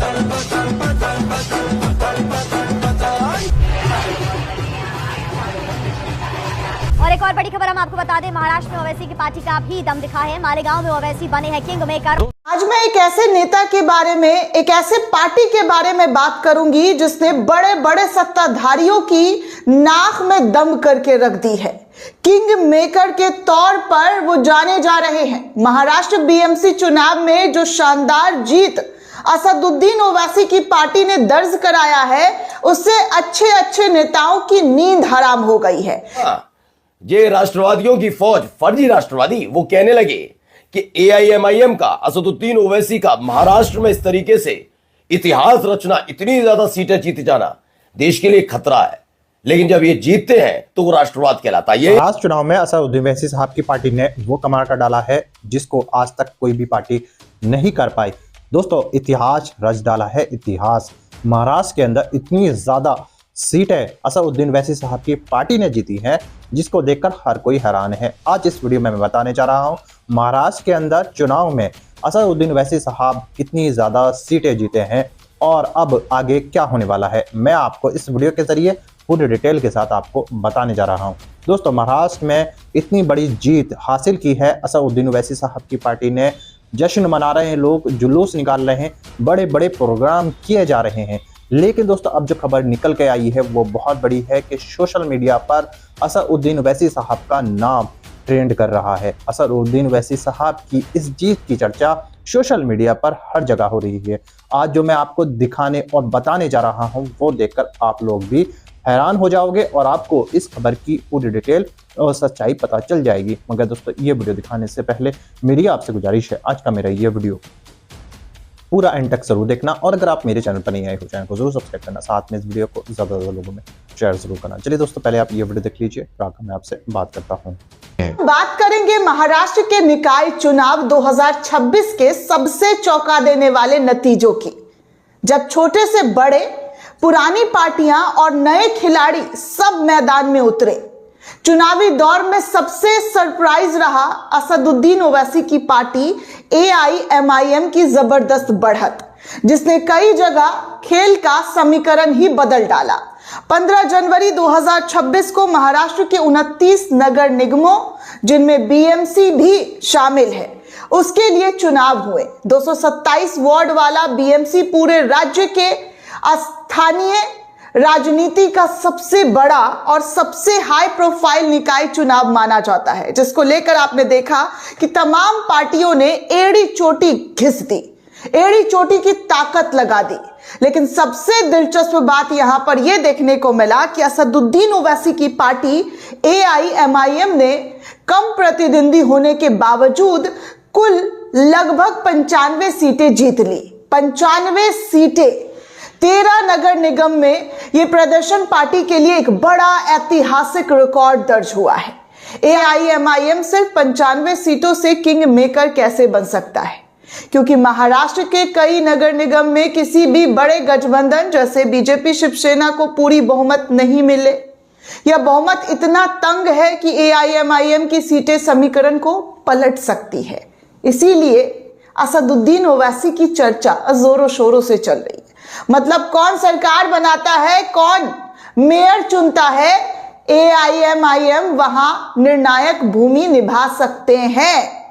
और एक और बड़ी खबर हम आपको बता दें, महाराष्ट्र में ओवैसी की पार्टी का भी दम दिखा है। मालेगांव में ओवैसी बने हैं किंग मेकर। आज मैं एक ऐसे नेता के बारे में, एक ऐसे पार्टी के बारे में बात करूंगी जिसने बड़े बड़े सत्ताधारियों की नाक में दम करके रख दी है। किंग मेकर के तौर पर वो जाने जा रहे हैं। महाराष्ट्र बीएमसी चुनाव में जो शानदार जीत असदुद्दीन ओवैसी की पार्टी ने दर्ज कराया है, उससे अच्छे अच्छे नेताओं की नींद हराम हो गई है। ये राष्ट्रवादियों की फौज, फर्जी राष्ट्रवादी, वो कहने लगे कि एआईएमआईएम का, असदुद्दीन ओवैसी का महाराष्ट्र में इस तरीके से इतिहास रचना, इतनी ज्यादा सीटें जीत जाना देश के लिए खतरा है। लेकिन जब ये जीतते हैं तो वो राष्ट्रवाद कहलाता है। ये महाराष्ट्र चुनाव में असदुद्दीन ओवैसी साहब की पार्टी ने वो कमाल कर डाला है जिसको आज तक कोई भी पार्टी नहीं कर पाई। दोस्तों, इतिहास रच डाला है, इतिहास। महाराष्ट्र के अंदर इतनी ज्यादा सीटें असदुद्दीन ओवैसी साहब की पार्टी ने जीती हैं जिसको देखकर हर कोई हैरान है। आज इस वीडियो में मैं बताने जा रहा हूं महाराष्ट्र के अंदर चुनाव में असदुद्दीन ओवैसी साहब इतनी ज्यादा सीटें जीते हैं और अब आगे क्या होने वाला है, मैं आपको इस वीडियो के जरिए पूरी डिटेल के साथ आपको बताने जा रहा हूं। दोस्तों, महाराष्ट्र में इतनी बड़ी जीत हासिल की है असदुद्दीन ओवैसी साहब की पार्टी ने। जश्न मना रहे हैं लोग, जुलूस निकाल रहे हैं, बड़े बड़े प्रोग्राम किए जा रहे हैं। लेकिन दोस्तों, अब जो खबर निकल के आई है वो बहुत बड़ी है कि सोशल मीडिया पर असदुद्दीन ओवैसी साहब का नाम ट्रेंड कर रहा है। असदुद्दीन ओवैसी साहब की इस जीत की चर्चा सोशल मीडिया पर हर जगह हो रही है। आज जो मैं आपको दिखाने और बताने जा रहा हूं वो देखकर आप लोग भी हैरान हो जाओगे और आपको इस खबर की पूरी डिटेल और सच्चाई पता चल जाएगी। मगर दोस्तों, ये वीडियो दिखाने से पहले मेरी आपसे गुजारिश है, आज का मेरा ये वीडियो पूरा एंड तक जरूर देखना और अगर आप मेरे चैनल पर नहीं आए हो, चैनल को जरूर सब्सक्राइब करना, साथ में इस वीडियो को ज्यादा लोगों में शेयर जरूर करना। चलिए दोस्तों, पहले आप ये वीडियो देख लीजिए, फिर आकर मैं आपसे बात करता हूँ। बात करेंगे महाराष्ट्र के निकाय चुनाव 2026 के सबसे चौंका देने वाले नतीजों की, जब छोटे से बड़े, पुरानी पार्टियां और नए खिलाड़ी सब मैदान में उतरे। चुनावी दौर में सबसे सरप्राइज रहा असदुद्दीन ओवैसी की पार्टी एआईएमआईएम की जबरदस्त बढ़त, जिसने कई जगह खेल का समीकरण ही बदल डाला। 15 जनवरी 2026 को महाराष्ट्र के 29 नगर निगमों, जिनमें बीएमसी भी शामिल है, उसके लिए चुनाव हुए। 227 वार्ड वाला बीएमसी पूरे राज्य के स्थानीय राजनीति का सबसे बड़ा और सबसे हाई प्रोफाइल निकाय चुनाव माना जाता है, जिसको लेकर आपने देखा कि तमाम पार्टियों ने एड़ी चोटी घिस दी, एड़ी चोटी की ताकत लगा दी। लेकिन सबसे दिलचस्प बात यहां पर यह देखने को मिला कि असदुद्दीन ओवैसी की पार्टी एआईएमआईएम ने कम प्रतिद्वंदी होने के बावजूद कुल लगभग 95 सीटें जीत ली। 95 सीटें 13 नगर निगम में यह प्रदर्शन पार्टी के लिए एक बड़ा ऐतिहासिक रिकॉर्ड दर्ज हुआ है। एआईएमआईएम सिर्फ 95 सीटों से किंग मेकर कैसे बन सकता है? क्योंकि महाराष्ट्र के कई नगर निगम में किसी भी बड़े गठबंधन जैसे बीजेपी, शिवसेना को पूरी बहुमत नहीं मिले, या बहुमत इतना तंग है कि एआईएमआईएम की सीटें समीकरण को पलट सकती है। इसीलिए असदुद्दीन ओवैसी की चर्चा जोरों शोरों से चल रही है। मतलब कौन सरकार बनाता है, कौन मेयर चुनता है, एआईएमआईएम वहां निर्णायक भूमि निभा सकते हैं।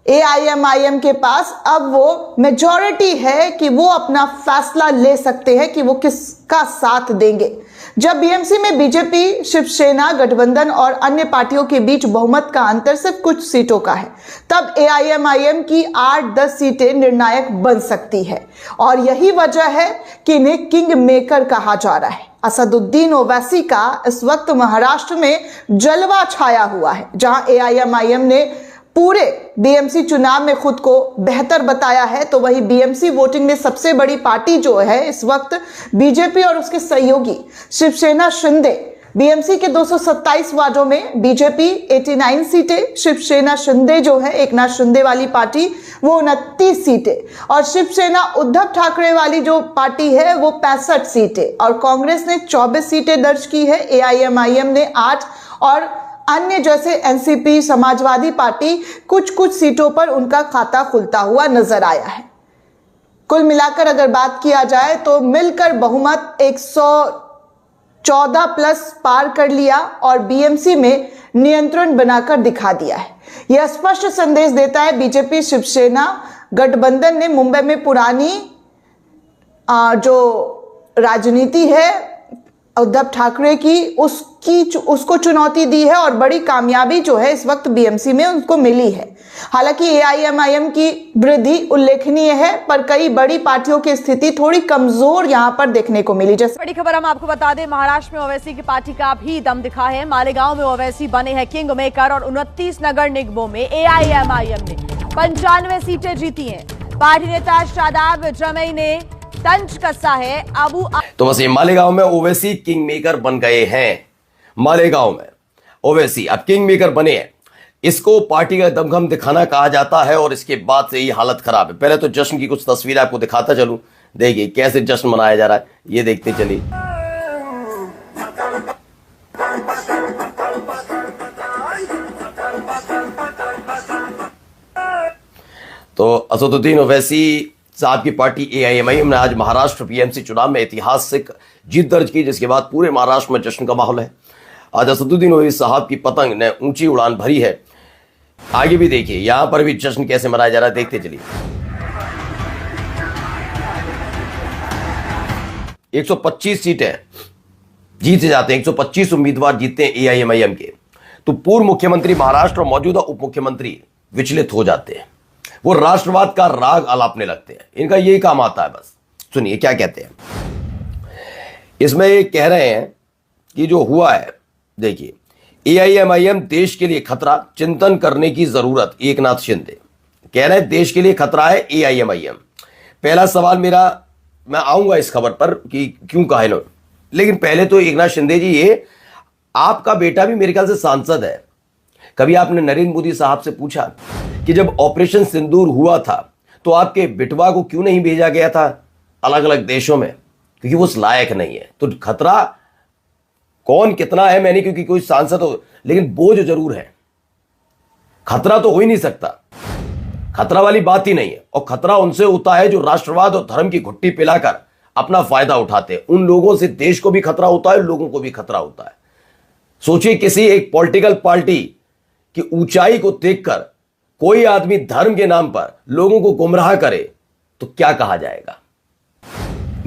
एआईएमआईएम के पास अब वो मेजॉरिटी है कि वो अपना फैसला ले सकते हैं कि वो किसका साथ देंगे। जब बीएमसी में बीजेपी, शिवसेना गठबंधन और अन्य पार्टियों के बीच बहुमत का अंतर सिर्फ कुछ सीटों का है, तब एआईएमआईएम की 8-10 सीटें निर्णायक बन सकती है। और यही वजह है कि इन्हें किंग मेकर कहा जा रहा है। असदुद्दीन ओवैसी का इस वक्त महाराष्ट्र में जलवा छाया हुआ है। जहां एआईएमआईएम ने पूरे बीएमसी चुनाव में खुद को बेहतर बताया है, तो वही बीएमसी वोटिंग में सबसे बड़ी पार्टी जो है इस वक्त बीजेपी और उसके सहयोगी शिवसेना शिंदे। बीएमसी के 227 वार्डों में बीजेपी 89 सीटें, शिवसेना शिंदे जो है एकनाथ शिंदे वाली पार्टी वो 29 सीटें, और शिवसेना उद्धव ठाकरे वाली जो पार्टी है वो 65 सीटें, और कांग्रेस ने 24 सीटें दर्ज की है, एआईएमआईएम ने 8, और अन्य जैसे एनसीपी, समाजवादी पार्टी कुछ कुछ सीटों पर उनका खाता खुलता हुआ नजर आया है। कुल मिलाकर अगर बात किया जाए तो मिलकर बहुमत 114 प्लस पार कर लिया और बीएमसी में नियंत्रण बनाकर दिखा दिया है। यह स्पष्ट संदेश देता है बीजेपी शिवसेना गठबंधन ने मुंबई में पुरानी जो राजनीति है उद्धव ठाकरे की उसको चुनौती दी है और बड़ी कामयाबी जो है इस वक्त बीएमसी में उनको मिली है। हालांकि एआईएमआईएम की वृद्धि उल्लेखनीय है, पर कई बड़ी पार्टियों की स्थिति थोड़ी कमजोर यहां पर देखने को मिली। जैसे बड़ी खबर हम आपको बता दें, महाराष्ट्र में ओवैसी की पार्टी का भी दम दिखा है। मालेगांव में ओवैसी बने हैं किंग मेकर और 29 नगर निगमों में एआईएमआईएम ने 95 सीटें जीती हैं। पार्टी नेता शादाब जमई ने तंज कसा है। तो बस ये मालेगांव में ओवैसी किंग मेकर बन गए हैं। मालेगांव में ओवैसी अब किंग मेकर बने हैं। इसको पार्टी का दमखम दिखाना कहा जाता है और इसके बाद से ही हालत खराब है। पहले तो जश्न की कुछ तस्वीरें आपको दिखाता चलूं, देखिए कैसे जश्न मनाया जा रहा है, ये देखते चलिए। तो असदुद्दीन ओवैसी साहब की पार्टी एआईएमआईएम ने आज महाराष्ट्र पीएमसी चुनाव में ऐतिहासिक जीत दर्ज की, जिसके बाद पूरे महाराष्ट्र में जश्न का माहौल है। आज असदुद्दीन ओवैसी साहब की पतंग ने ऊंची उड़ान भरी है। आगे भी देखिए, यहां पर भी जश्न कैसे मनाया जा रहा है, देखते चलिए। 125 सीटें जीते जाते हैं, 125 उम्मीदवार जीतते हैं एआईएमआईएम के, तो पूर्व मुख्यमंत्री महाराष्ट्र और मौजूदा उप मुख्यमंत्री विचलित हो जाते हैं। वो राष्ट्रवाद का राग अलापने लगते हैं। इनका यही काम आता है। बस सुनिए क्या कहते हैं। इसमें ये कह रहे हैं कि जो हुआ है, देखिए, एआईएमआईएम देश के लिए खतरा, चिंतन करने की जरूरत। एकनाथ शिंदे कह रहे हैं देश के लिए खतरा है एआईएमआईएम। पहला सवाल मेरा, मैं आऊंगा इस खबर पर कि क्यों कहा इन्होंने, लेकिन पहले तो एकनाथ शिंदे जी, ये आपका बेटा भी मेरे ख्याल से सांसद है। कभी आपने नरेंद्र मोदी साहब से पूछा कि जब ऑपरेशन सिंदूर हुआ था तो आपके बेटवा को क्यों नहीं भेजा गया था अलग अलग देशों में? क्योंकि वो उस लायक नहीं है। तो खतरा कौन कितना है मैं नहीं, क्योंकि कोई सांसद हो, लेकिन बोझ जरूर है। खतरा तो हो ही नहीं सकता, खतरा वाली बात ही नहीं है। और खतरा उनसे होता है जो राष्ट्रवाद और धर्म की घुट्टी पिलाकर अपना फायदा उठाते हैं। उन लोगों से देश को भी खतरा होता है, लोगों को भी खतरा होता है। सोचिए, किसी एक पॉलिटिकल पार्टी की ऊंचाई को देखकर कोई आदमी धर्म के नाम पर लोगों को गुमराह करे तो क्या कहा जाएगा?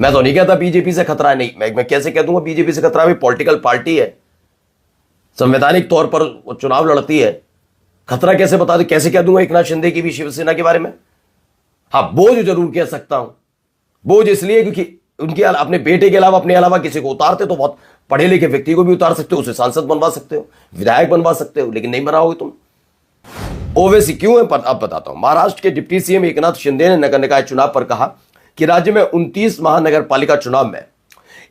मैं तो नहीं कहता बीजेपी से खतरा है, नहीं, मैं कैसे कह दूंगा बीजेपी से खतरा है? पॉलिटिकल पार्टी है, संवैधानिक तौर पर वो चुनाव लड़ती है, खतरा कैसे बता दे, कैसे कह दूंगा एकनाथ शिंदे की भी शिवसेना के बारे में? हाँ, बोझ जरूर कह सकता हूं। बोझ इसलिए क्योंकि उनके अपने बेटे के अलावा, अपने अलावा किसी को उतारते तो बहुत पढ़े लिखे व्यक्ति को भी उतार सकते हो, उसे सांसद बनवा सकते हो, विधायक बनवा सकते हो, लेकिन नहीं बनाओगे तुम। ओवैसी क्यों है अब बताता हूं। महाराष्ट्र के डिप्टी सीएम एकनाथ शिंदे ने नगर निकाय चुनाव पर कहा कि राज्य में 29 महानगर पालिका चुनाव में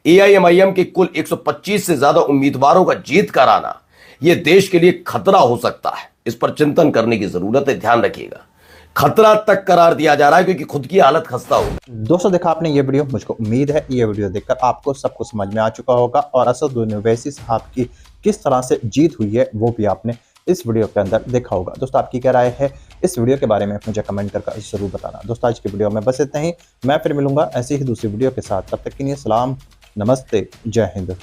एआईएमआईएम के कुल 125 से ज्यादा उम्मीदवारों का जीत कराना यह देश के लिए खतरा हो सकता है। इस पर चिंतन करने की जरूरत है, ध्यान रखिएगा। खतरा तक करार दिया जा रहा है क्योंकि खुद की हालत खस्ता हो। दोस्तों, देखा आपने ये वीडियो, मुझको उम्मीद है ये वीडियो देखकर आपको सब कुछ समझ में आ चुका होगा और असदुद्दीन ओवैसी साहब की किस तरह से जीत हुई है वो भी आपने इस वीडियो के अंदर देखा होगा। दोस्तों, आपकी क्या राय है इस वीडियो के बारे में मुझे कमेंट करके जरूर बताना। दोस्तों, आज की वीडियो में बस इतना ही। मैं फिर मिलूंगा ऐसी ही दूसरी वीडियो के साथ। तब तक के लिए सलाम, नमस्ते, जय हिंद।